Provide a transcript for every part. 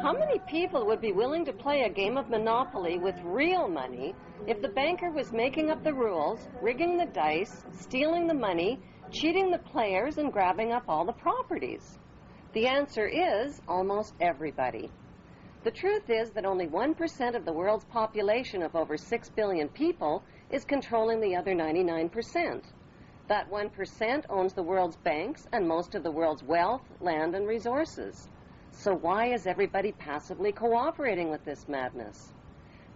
How many people would be willing to play a game of Monopoly with real money if the banker was making up the rules, rigging the dice, stealing the money, cheating the players, and grabbing up all the properties? The answer is almost everybody. The truth is that only 1% of the world's population of over 6 billion people is controlling the other 99%. That 1% owns the world's banks and most of the world's wealth, land, and resources. So why is everybody passively cooperating with this madness?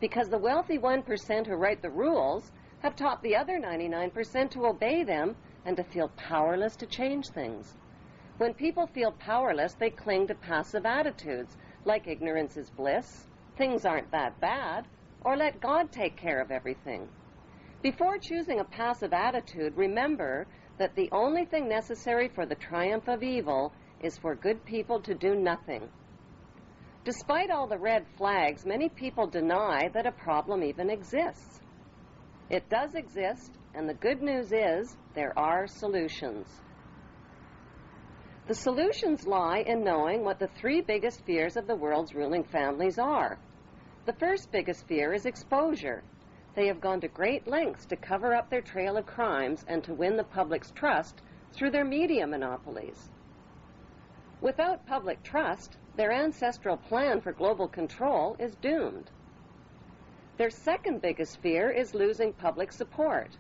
Because the wealthy 1% who write the rules have taught the other 99% to obey them and to feel powerless to change things. When people feel powerless, they cling to passive attitudes, like ignorance is bliss, things aren't that bad, or let God take care of everything. Before choosing a passive attitude, remember that the only thing necessary for the triumph of evil is for good people to do nothing. Despite all the red flags, many people deny that a problem even exists. It does exist, and the good news is there are solutions. The solutions lie in knowing what the three biggest fears of the world's ruling families are. The first biggest fear is exposure. They have gone to great lengths to cover up their trail of crimes and to win the public's trust through their media monopolies. Without public trust, their ancestral plan for global control is doomed. Their second biggest fear is losing public support.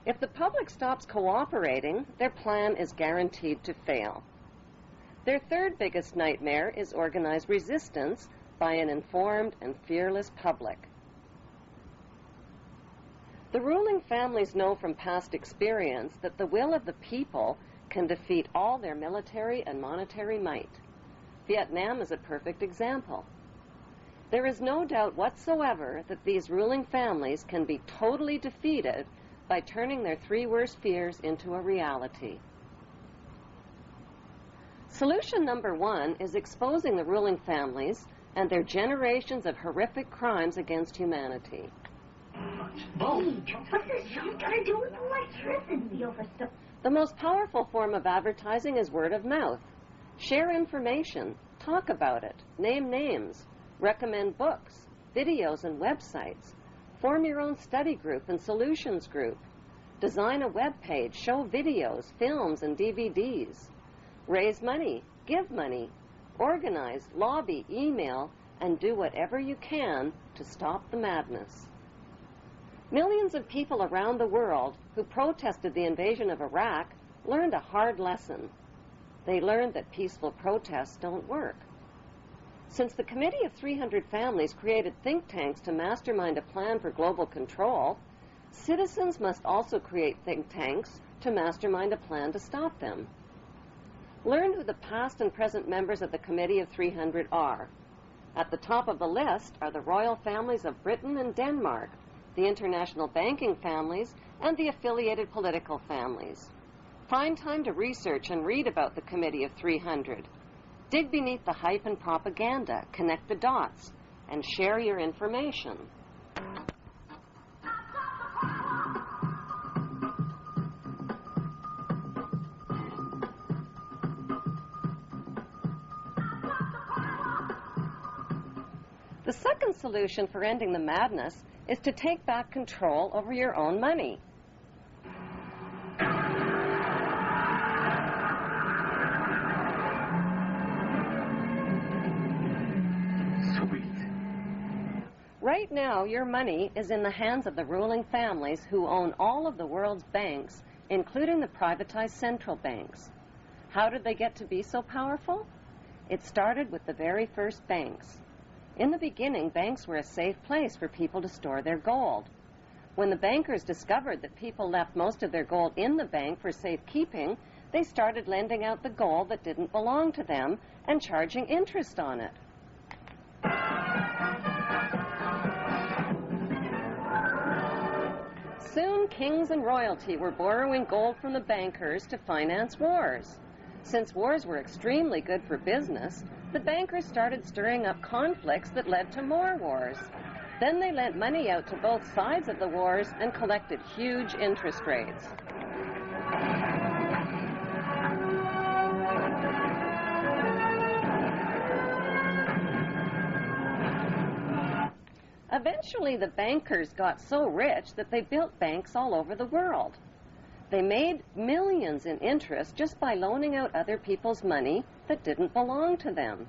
If the public stops cooperating, their plan is guaranteed to fail. Their third biggest nightmare is organized resistance by an informed and fearless public. The ruling families know from past experience that the will of the people can defeat all their military and monetary might. Vietnam is a perfect example. There is no doubt whatsoever that these ruling families can be totally defeated by turning their three worst fears into a reality. Solution number one is exposing the ruling families and their generations of horrific crimes against humanity. What's this shop got to do with electricity over stuff? The most powerful form of advertising is word of mouth. Share information, talk about it, name names, recommend books, videos, and websites. Form your own study group and solutions group. Design a web page, show videos, films, and DVDs. Raise money, give money, organize, lobby, email, and do whatever you can to stop the madness. Millions of people around the world who protested the invasion of Iraq learned a hard lesson. They learned that peaceful protests don't work. Since the Committee of 300 Families created think tanks to mastermind a plan for global control, citizens must also create think tanks to mastermind a plan to stop them. Learn who the past and present members of the Committee of 300 are. At the top of the list are the royal families of Britain and Denmark, the international banking families, and the affiliated political families. Find time to research and read about the Committee of 300. Dig beneath the hype and propaganda, connect the dots, and share your information. The second solution for ending the madness is to take back control over your own money. Sweet. Right now, your money is in the hands of the ruling families who own all of the world's banks, including the privatized central banks. How did they get to be so powerful? It started with the very first banks. In the beginning, banks were a safe place for people to store their gold. When the bankers discovered that people left most of their gold in the bank for safekeeping, they started lending out the gold that didn't belong to them and charging interest on it. Soon, kings and royalty were borrowing gold from the bankers to finance wars. Since wars were extremely good for business, the bankers started stirring up conflicts that led to more wars. Then they lent money out to both sides of the wars and collected huge interest rates. Eventually, the bankers got so rich that they built banks all over the world. They made millions in interest just by loaning out other people's money that didn't belong to them.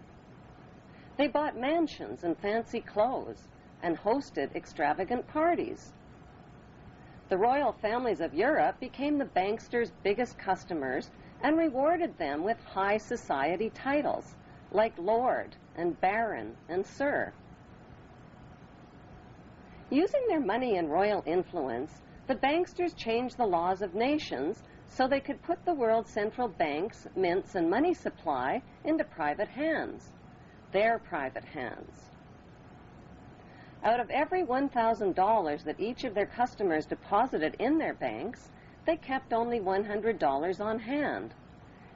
They bought mansions and fancy clothes and hosted extravagant parties. The royal families of Europe became the banksters' biggest customers and rewarded them with high society titles like Lord and Baron and Sir. Using their money and royal influence, the banksters changed the laws of nations so they could put the world's central banks, mints, and money supply into private hands, their private hands. Out of every $1,000 that each of their customers deposited in their banks, they kept only $100 on hand.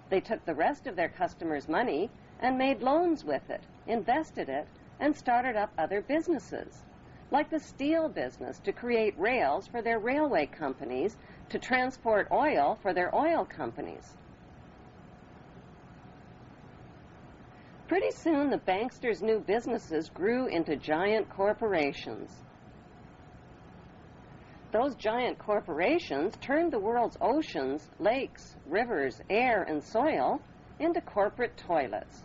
They took the rest of their customers' money and made loans with it, invested it, and started up other businesses, like the steel business to create rails for their railway companies, to transport oil for their oil companies. Pretty soon, the banksters' new businesses grew into giant corporations. Those giant corporations turned the world's oceans, lakes, rivers, air, and soil into corporate toilets.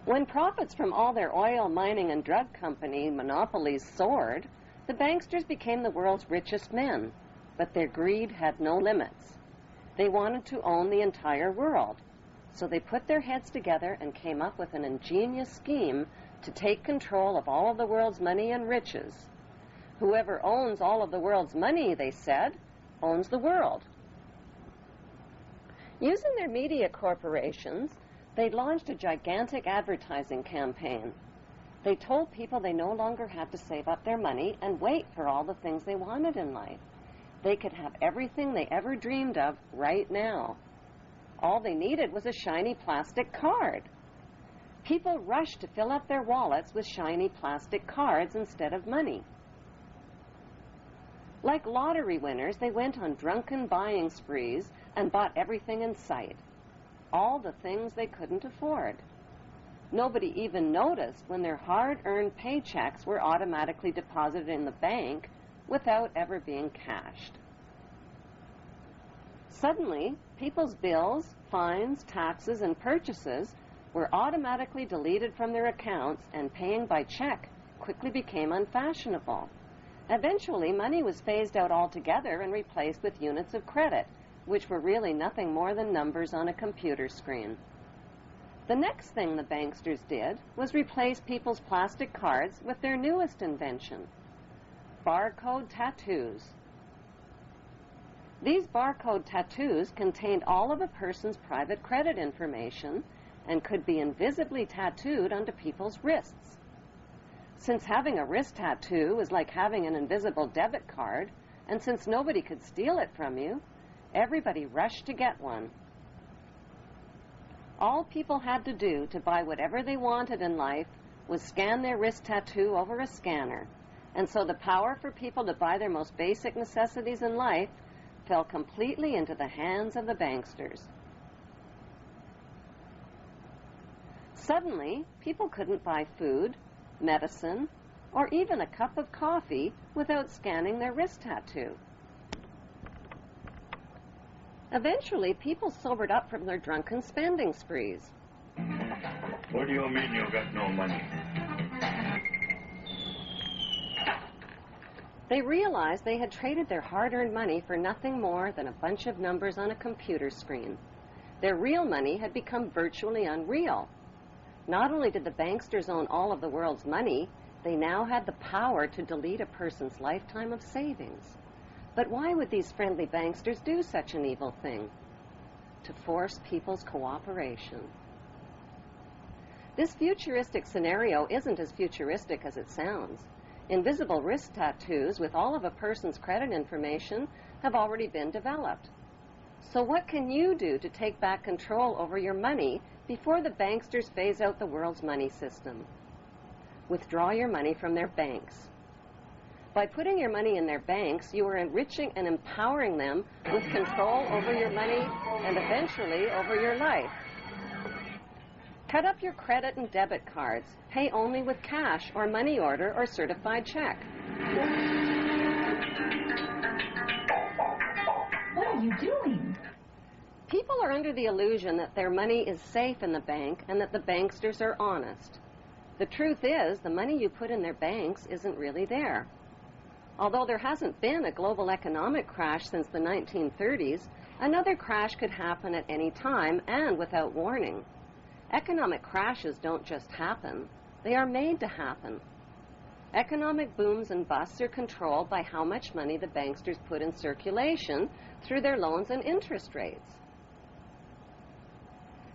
When profits from all their oil, mining, and drug company monopolies soared, the banksters became the world's richest men, but their greed had no limits. They wanted to own the entire world, so they put their heads together and came up with an ingenious scheme to take control of all of the world's money and riches. Whoever owns all of the world's money, they said, owns the world. Using their media corporations, they launched a gigantic advertising campaign. They told people they no longer had to save up their money and wait for all the things they wanted in life. They could have everything they ever dreamed of right now. All they needed was a shiny plastic card. People rushed to fill up their wallets with shiny plastic cards instead of money. Like lottery winners, they went on drunken buying sprees and bought everything in sight, all the things they couldn't afford. Nobody even noticed when their hard-earned paychecks were automatically deposited in the bank without ever being cashed. Suddenly, people's bills, fines, taxes, and purchases were automatically deleted from their accounts, and paying by check quickly became unfashionable. Eventually, money was phased out altogether and replaced with units of credit, which were really nothing more than numbers on a computer screen. The next thing the banksters did was replace people's plastic cards with their newest invention, barcode tattoos. These barcode tattoos contained all of a person's private credit information and could be invisibly tattooed onto people's wrists. Since having a wrist tattoo was like having an invisible debit card, and since nobody could steal it from you, everybody rushed to get one. All people had to do to buy whatever they wanted in life was scan their wrist tattoo over a scanner, and so the power for people to buy their most basic necessities in life fell completely into the hands of the banksters. Suddenly, people couldn't buy food, medicine, or even a cup of coffee without scanning their wrist tattoo. Eventually, people sobered up from their drunken spending sprees. What do you mean you got no money? They realized they had traded their hard-earned money for nothing more than a bunch of numbers on a computer screen. Their real money had become virtually unreal. Not only did the banksters own all of the world's money, they now had the power to delete a person's lifetime of savings. But why would these friendly banksters do such an evil thing? To force people's cooperation. This futuristic scenario isn't as futuristic as it sounds. Invisible wrist tattoos with all of a person's credit information have already been developed. So what can you do to take back control over your money before the banksters phase out the world's money system? Withdraw your money from their banks. By putting your money in their banks, you are enriching and empowering them with control over your money and eventually over your life. Cut up your credit and debit cards. Pay only with cash or money order or certified check. What are you doing? People are under the illusion that their money is safe in the bank and that the banksters are honest. The truth is, the money you put in their banks isn't really there. Although there hasn't been a global economic crash since the 1930s, another crash could happen at any time and without warning. Economic crashes don't just happen. They are made to happen. Economic booms and busts are controlled by how much money the banksters put in circulation through their loans and interest rates.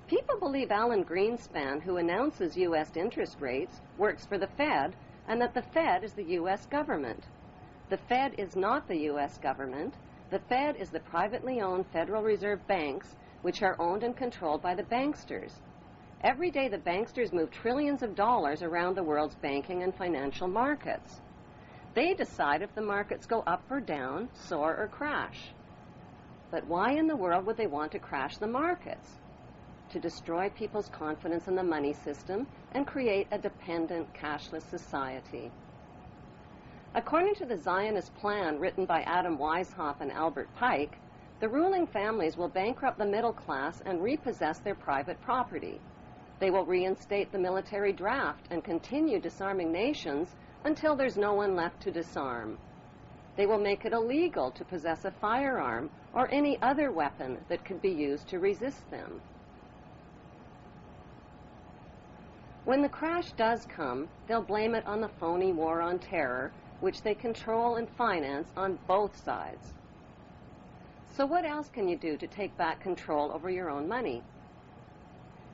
People believe Alan Greenspan, who announces U.S. interest rates, works for the Fed, and that the Fed is the U.S. government. The Fed is not the U.S. government. The Fed is the privately owned Federal Reserve banks, which are owned and controlled by the banksters. Every day, the banksters move trillions of dollars around the world's banking and financial markets. They decide if the markets go up or down, soar or crash. But why in the world would they want to crash the markets? To destroy people's confidence in the money system and create a dependent, cashless society. According to the Zionist plan written by Adam Weishaupt and Albert Pike, the ruling families will bankrupt the middle class and repossess their private property. They will reinstate the military draft and continue disarming nations until there's no one left to disarm. They will make it illegal to possess a firearm or any other weapon that could be used to resist them. When the crash does come, they'll blame it on the phony war on terror, which they control and finance on both sides. So what else can you do to take back control over your own money?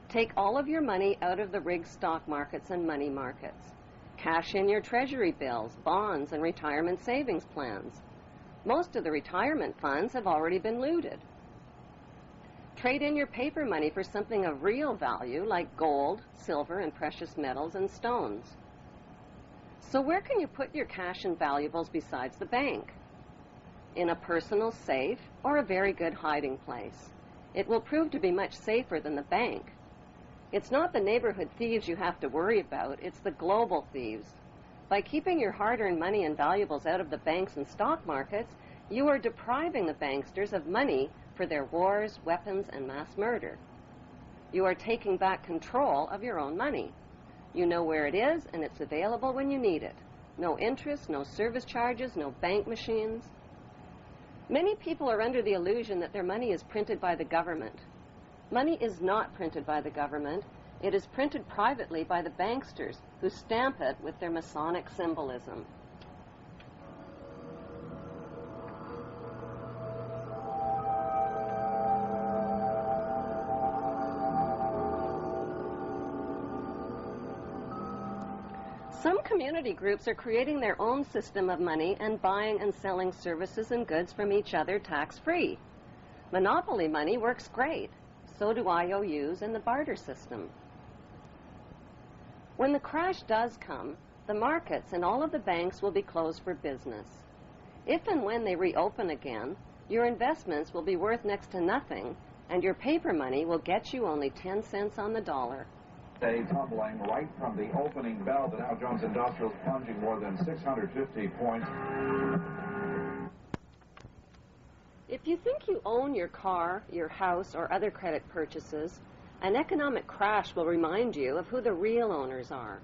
Take all of your money out of the rigged stock markets and money markets. Cash in your treasury bills, bonds, and retirement savings plans. Most of the retirement funds have already been looted. Trade in your paper money for something of real value like gold, silver, and precious metals and stones. So where can you put your cash and valuables besides the bank? In a personal safe or a very good hiding place. It will prove to be much safer than the bank. It's not the neighborhood thieves you have to worry about, it's the global thieves. By keeping your hard-earned money and valuables out of the banks and stock markets, you are depriving the banksters of money for their wars, weapons, and mass murder. You are taking back control of your own money. You know where it is, and it's available when you need it. No interest, no service charges, no bank machines. Many people are under the illusion that their money is printed by the government. Money is not printed by the government. It is printed privately by the banksters, who stamp it with their Masonic symbolism. Some community groups are creating their own system of money and buying and selling services and goods from each other tax-free. Monopoly money works great. So do IOUs and the barter system. When the crash does come, the markets and all of the banks will be closed for business. If and when they reopen again, your investments will be worth next to nothing, and your paper money will get you only 10 cents on the dollar. Day tumbling right from the opening bell. The Dow Jones Industrial plunging more than 650 points. If you think you own your car, your house, or other credit purchases, an economic crash will remind you of who the real owners are.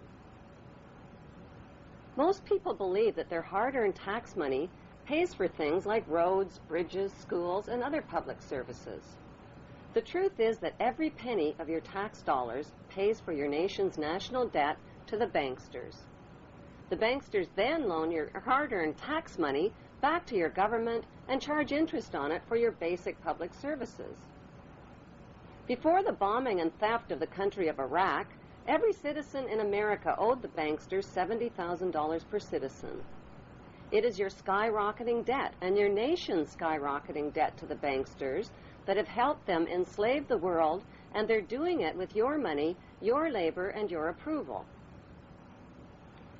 Most people believe that their hard-earned tax money pays for things like roads, bridges, schools, and other public services. The truth is that every penny of your tax dollars pays for your nation's national debt to the banksters. The banksters then loan your hard-earned tax money back to your government and charge interest on it for your basic public services. Before the bombing and theft of the country of Iraq, every citizen in America owed the banksters $70,000 per citizen. It is your skyrocketing debt and your nation's skyrocketing debt to the banksters that have helped them enslave the world, and they're doing it with your money, your labor, and your approval.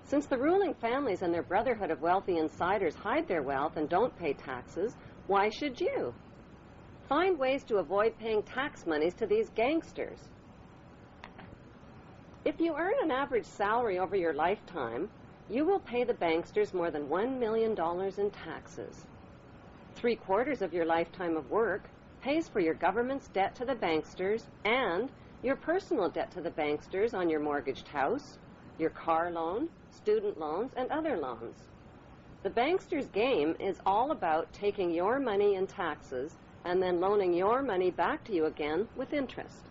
Since the ruling families and their brotherhood of wealthy insiders hide their wealth and don't pay taxes, why should you? Find ways to avoid paying tax monies to these gangsters. If you earn an average salary over your lifetime, you will pay the banksters more than $1 million in taxes. 3/4 of your lifetime of work pays for your government's debt to the banksters and your personal debt to the banksters on your mortgaged house, your car loan, student loans, and other loans. The banksters' game is all about taking your money in taxes and then loaning your money back to you again with interest.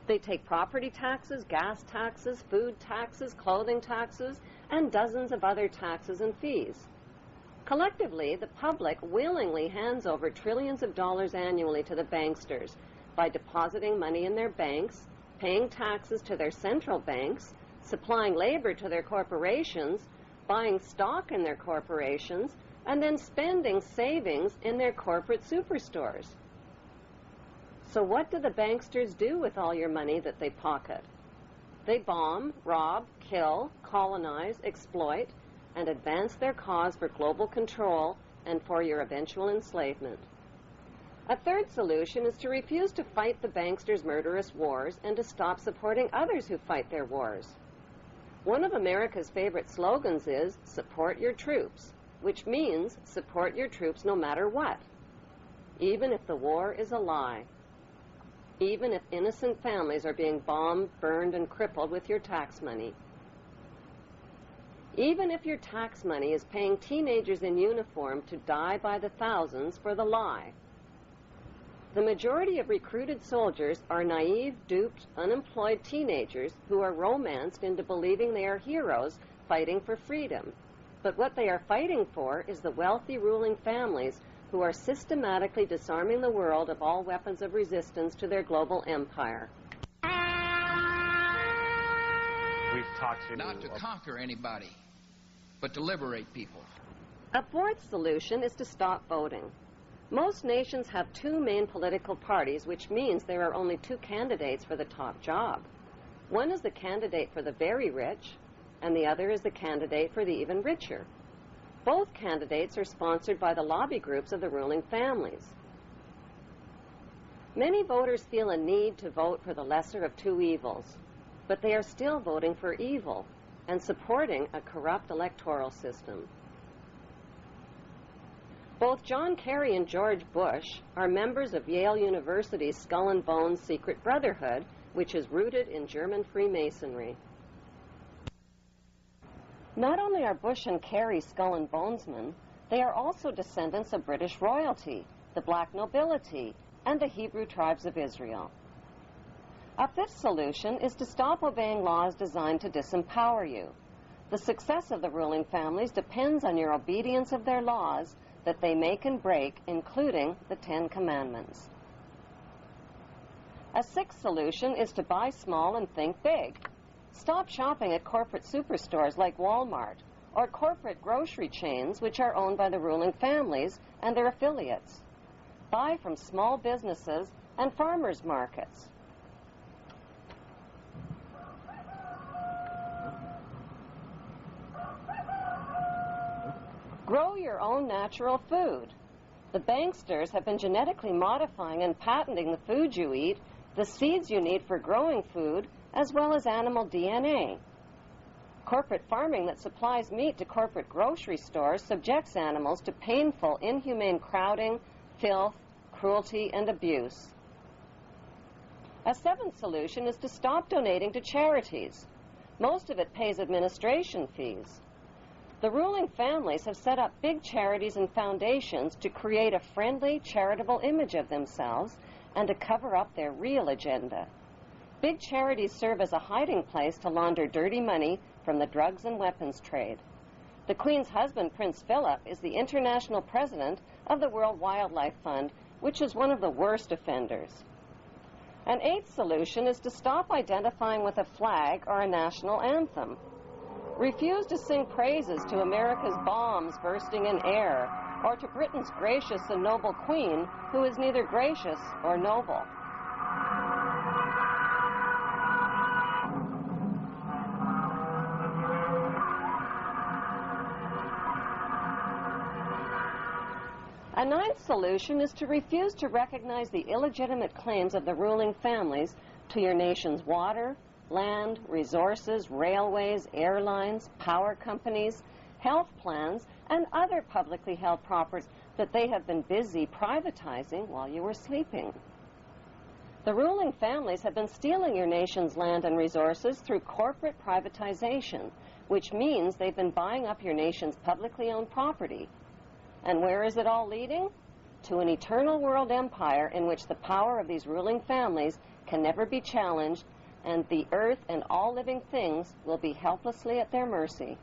They take property taxes, gas taxes, food taxes, clothing taxes, and dozens of other taxes and fees. Collectively, the public willingly hands over trillions of dollars annually to the banksters by depositing money in their banks, paying taxes to their central banks, supplying labor to their corporations, buying stock in their corporations, and then spending savings in their corporate superstores. So what do the banksters do with all your money that they pocket? They bomb, rob, kill, colonize, exploit, and advance their cause for global control and for your eventual enslavement. A third solution is to refuse to fight the banksters' murderous wars and to stop supporting others who fight their wars. One of America's favorite slogans is, "Support your troops," which means support your troops no matter what, even if the war is a lie, even if innocent families are being bombed, burned, and crippled with your tax money. Even if your tax money is paying teenagers in uniform to die by the thousands for the lie. The majority of recruited soldiers are naive, duped, unemployed teenagers who are romanced into believing they are heroes fighting for freedom. But what they are fighting for is the wealthy ruling families who are systematically disarming the world of all weapons of resistance to their global empire. We've talked to... Not to conquer anybody, but to liberate people. A fourth solution is to stop voting. Most nations have two main political parties, which means there are only two candidates for the top job. One is the candidate for the very rich, and the other is the candidate for the even richer. Both candidates are sponsored by the lobby groups of the ruling families. Many voters feel a need to vote for the lesser of two evils, but they are still voting for evil and supporting a corrupt electoral system. Both John Kerry and George Bush are members of Yale University's Skull and Bones Secret Brotherhood, which is rooted in German Freemasonry. Not only are Bush and Kerry Skull and Bonesmen, they are also descendants of British royalty, the black nobility, and the Hebrew tribes of Israel. A fifth solution is to stop obeying laws designed to disempower you. The success of the ruling families depends on your obedience of their laws that they make and break, including the 10 Commandments. A sixth solution is to buy small and think big. Stop shopping at corporate superstores like Walmart or corporate grocery chains which are owned by the ruling families and their affiliates. Buy from small businesses and farmers markets. Grow your own natural food. The banksters have been genetically modifying and patenting the food you eat, the seeds you need for growing food, as well as animal DNA. Corporate farming that supplies meat to corporate grocery stores subjects animals to painful, inhumane crowding, filth, cruelty, and abuse. A seventh solution is to stop donating to charities. Most of it pays administration fees. The ruling families have set up big charities and foundations to create a friendly, charitable image of themselves and to cover up their real agenda. Big charities serve as a hiding place to launder dirty money from the drugs and weapons trade. The Queen's husband, Prince Philip, is the international president of the World Wildlife Fund, which is one of the worst offenders. An eighth solution is to stop identifying with a flag or a national anthem. Refuse to sing praises to America's bombs bursting in air, or to Britain's gracious and noble Queen, who is neither gracious or noble. A ninth solution is to refuse to recognize the illegitimate claims of the ruling families to your nation's water, land, resources, railways, airlines, power companies, health plans, and other publicly held properties that they have been busy privatizing while you were sleeping. The ruling families have been stealing your nation's land and resources through corporate privatization, which means they've been buying up your nation's publicly owned property. And where is it all leading? To an eternal world empire in which the power of these ruling families can never be challenged, and the earth and all living things will be helplessly at their mercy.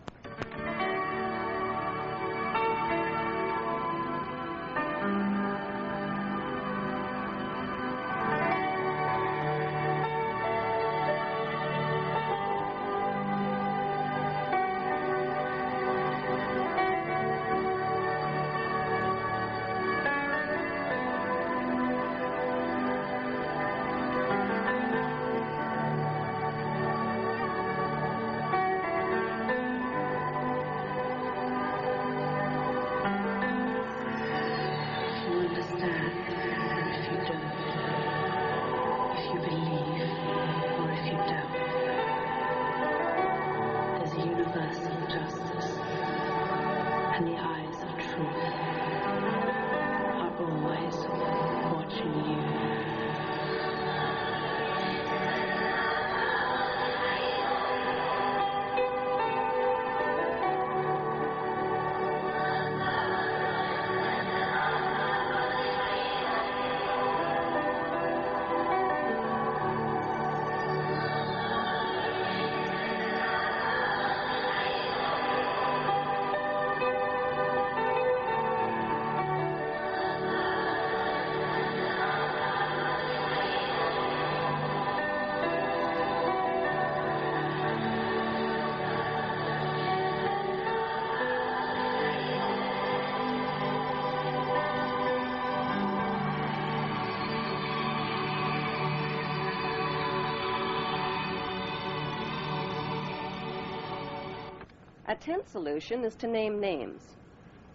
A tenth solution is to name names.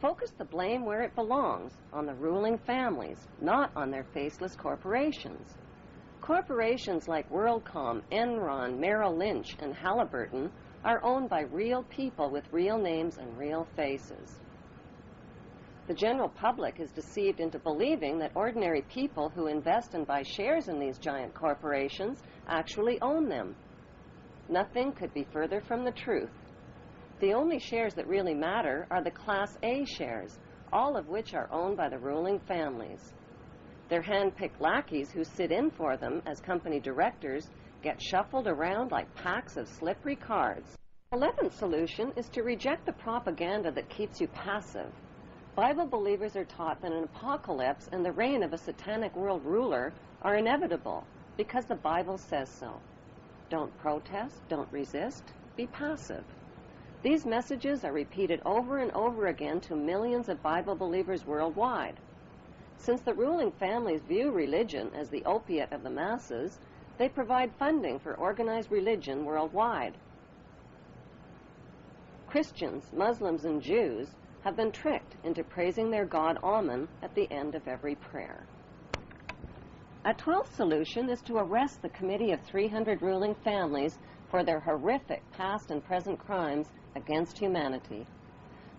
Focus the blame where it belongs, on the ruling families, not on their faceless corporations. Corporations like WorldCom, Enron, Merrill Lynch, and Halliburton are owned by real people with real names and real faces. The general public is deceived into believing that ordinary people who invest and buy shares in these giant corporations actually own them. Nothing could be further from the truth. The only shares that really matter are the Class A shares, all of which are owned by the ruling families. Their hand-picked lackeys who sit in for them as company directors get shuffled around like packs of slippery cards. The 11th solution is to reject the propaganda that keeps you passive. Bible believers are taught that an apocalypse and the reign of a satanic world ruler are inevitable because the Bible says so. Don't protest, don't resist, be passive. These messages are repeated over and over again to millions of Bible believers worldwide. Since the ruling families view religion as the opiate of the masses, they provide funding for organized religion worldwide. Christians, Muslims, and Jews have been tricked into praising their god Amen at the end of every prayer. A 12th solution is to arrest the Committee of 300 ruling families for their horrific past and present crimes against humanity.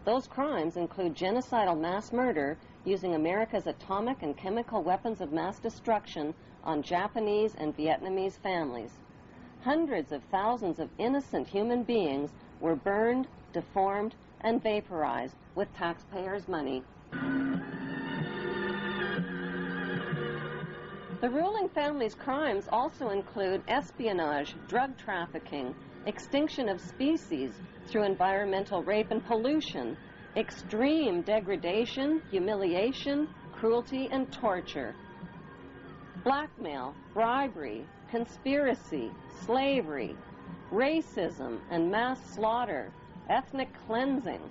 Those crimes include genocidal mass murder using America's atomic and chemical weapons of mass destruction on Japanese and Vietnamese families. Hundreds of thousands of innocent human beings were burned, deformed, and vaporized with taxpayers' money. The ruling family's crimes also include espionage, drug trafficking, extinction of species through environmental rape and pollution, extreme degradation, humiliation, cruelty, and torture, blackmail, bribery, conspiracy, slavery, racism and mass slaughter, ethnic cleansing.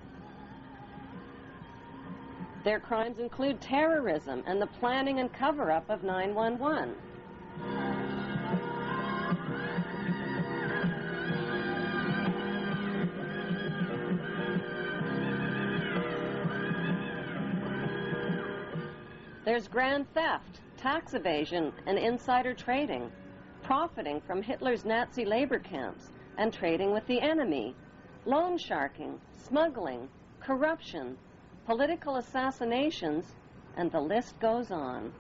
Their crimes include terrorism and the planning and cover-up of 9/11. There's grand theft, tax evasion, and insider trading, profiting from Hitler's Nazi labor camps and trading with the enemy, loan sharking, smuggling, corruption, political assassinations, and the list goes on.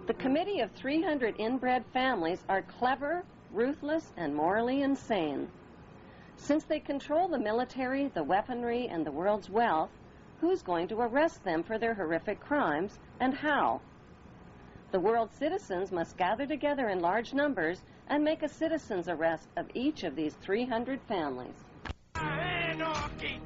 The committee of 300 inbred families are clever, ruthless, and morally insane. Since they control the military, the weaponry, and the world's wealth, who's going to arrest them for their horrific crimes, and how? The world's citizens must gather together in large numbers and make a citizen's arrest of each of these 300 families. Anarchy,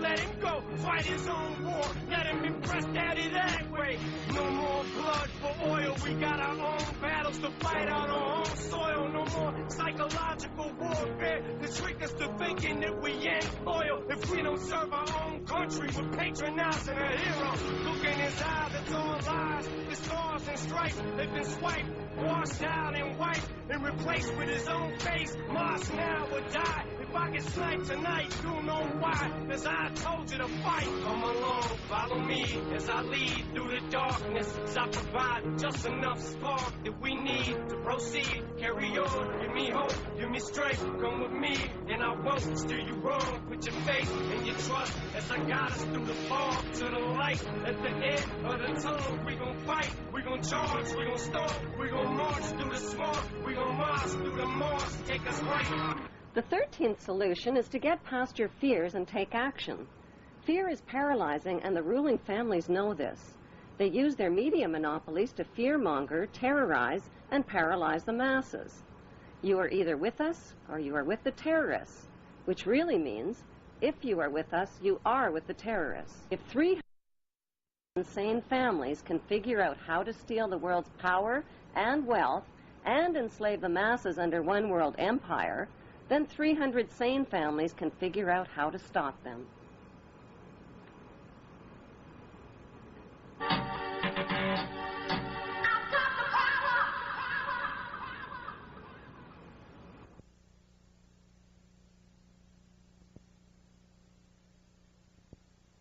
let him go, fight his own war, let him impress daddy that way. No more blood for oil, we got our own battles to fight on our own soil. No more psychological warfare to trick us to thinking that we ain't loyal. If we don't serve our own country, we're patronizing a hero. Look in his eyes, it's all lies. The stars and stripes, they've been swiped, washed out and wiped, and replaced with his own face. Mars now or die. If I get sniped tonight, you'll know why. As I told you to fight, come along, follow me as I lead through the darkness. As I provide just enough spark that we need to proceed. Carry on, give me hope, give me strength. Come with me, and I won't steer you wrong. Put your faith and your trust as I guide us through the fog to the light. At the end of the tunnel, we gon' fight, we gon' charge, we gon' storm, we gon' march through the smog, we gon' march through the Mars, take us right. The 13th solution is to get past your fears and take action. Fear is paralyzing, and the ruling families know this. They use their media monopolies to fearmonger, terrorize, and paralyze the masses. You are either with us or you are with the terrorists, which really means if you are with us, you are with the terrorists. If 300 insane families can figure out how to steal the world's power and wealth and enslave the masses under one world empire, then 300 sane families can figure out how to stop them.